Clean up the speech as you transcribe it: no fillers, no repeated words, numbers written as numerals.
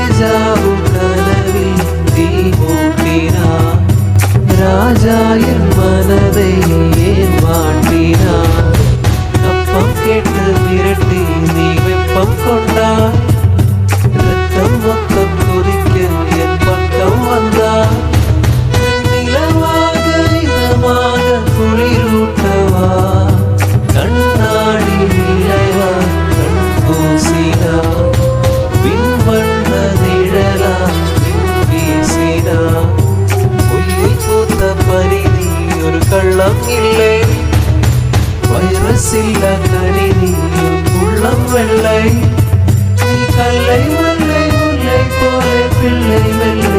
தேஜாவும் கனவில் தீ மூட்டினார். ராஜா என் மனதை ஏன் மாட்டினார்? அப்பம் கேட்டு மிரட்டி நீ வெப்பம் கொண்டார். ரத்தம் மொத்தம் கொதிக்க என் பக்கம் வந்தார். நிலவாக இதமாக குளிரூட்டவா, கண்ணாடி நிலைவா கண் பூசினா, விண்வண்ண நிழலா வீசினா. புள்ளி பூத்த பரிதி ஒரு கள்ளம் இல்லை, வைரஸ் இல்ல கணினி உள்ளம் வெள்ளை. நீ கல்லை மல்லை முல்லை போல பிள்ளை வெள்ளை.